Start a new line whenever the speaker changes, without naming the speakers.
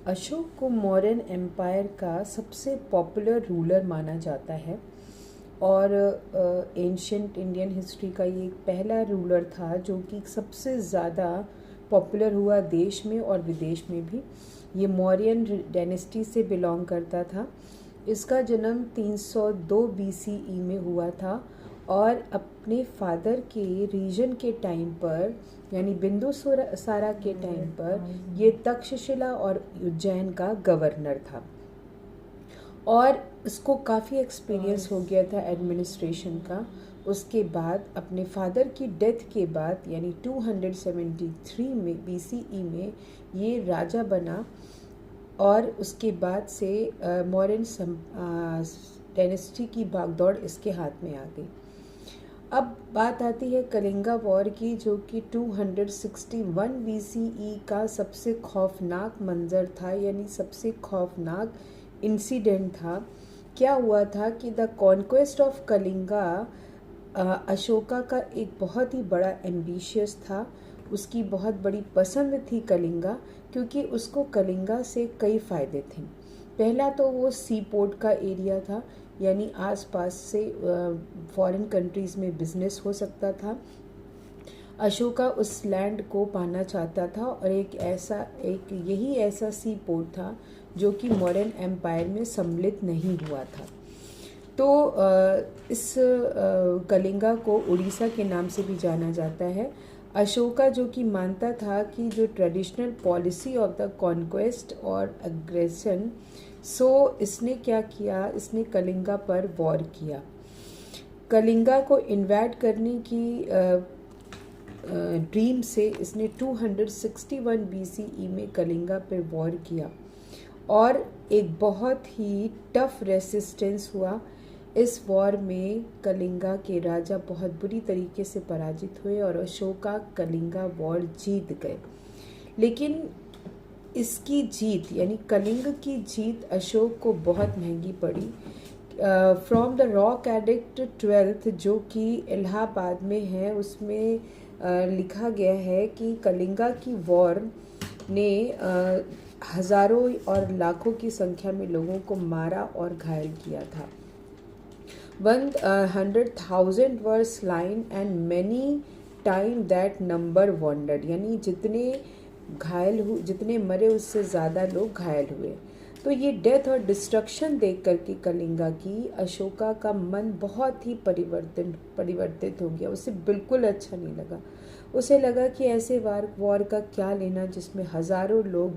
अशोक को मौर्यन एम्पायर का सबसे पॉपुलर रूलर माना जाता है और एंशियंट इंडियन हिस्ट्री का ये पहला रूलर था जो कि सबसे ज़्यादा पॉपुलर हुआ देश में और विदेश में भी। ये मौर्यन डायनेस्टी से बिलोंग करता था। इसका जन्म 302 BCE में हुआ था और अपने फादर के रीजन के टाइम पर यानी बिंदुसारा के टाइम पर ये तक्षशिला और उज्जैन का गवर्नर था और इसको काफ़ी एक्सपीरियंस हो गया था एडमिनिस्ट्रेशन का। उसके बाद अपने फादर की डेथ के बाद यानी 273 में BCE में ये राजा बना और उसके बाद से मौर्यन डायनेस्टी की भागदौड़ इसके हाथ में आ गई। अब बात आती है कलिंगा वॉर की, जो कि 261 BCE का सबसे खौफनाक मंजर था यानी सबसे खौफनाक इंसिडेंट था। क्या हुआ था कि the conquest of Kalinga Ashoka का एक बहुत ही बड़ा एम्बिशियस था। उसकी बहुत बड़ी पसंद थी कलिंगा, क्योंकि उसको कलिंगा से कई फ़ायदे थे। पहला तो वो सी पोर्ट का एरिया था, यानी आसपास से फॉरेन कंट्रीज़ में बिजनेस हो सकता था। अशोका उस लैंड को पाना चाहता था और यही ऐसा सी पोर्ट था जो कि मौर्यन एम्पायर में सम्मिलित नहीं हुआ था। तो इस कलिंगा को उड़ीसा के नाम से भी जाना जाता है। अशोका जो कि मानता था कि जो traditional policy of the conquest और अग्रेशन, सो इसने क्या किया, इसने कलिंगा पर वॉर किया। कलिंगा को इन्वाइट करने की ड्रीम से इसने 261 BCE में कलिंगा पर वॉर किया और एक बहुत ही टफ रेसिस्टेंस हुआ। इस वॉर में कलिंगा के राजा बहुत बुरी तरीके से पराजित हुए और अशोका कलिंगा वॉर जीत गए। लेकिन इसकी जीत यानी कलिंग की जीत अशोक को बहुत महंगी पड़ी। फ्रॉम द रॉक एडिक्ट 12 जो कि इलाहाबाद में है, उसमें लिखा गया है कि कलिंगा की वॉर ने हज़ारों और लाखों की संख्या में लोगों को मारा और घायल किया था। 100,000 were slain and many time that number wandered, यानी जितने मरे उससे ज़्यादा लोग घायल हुए। तो ये डेथ और डिस्ट्रक्शन देख करके कलिंगा की अशोका का मन बहुत ही परिवर्तित हो गया। उसे बिल्कुल अच्छा नहीं लगा। उसे लगा कि ऐसे वॉर का क्या लेना जिसमें हज़ारों लोग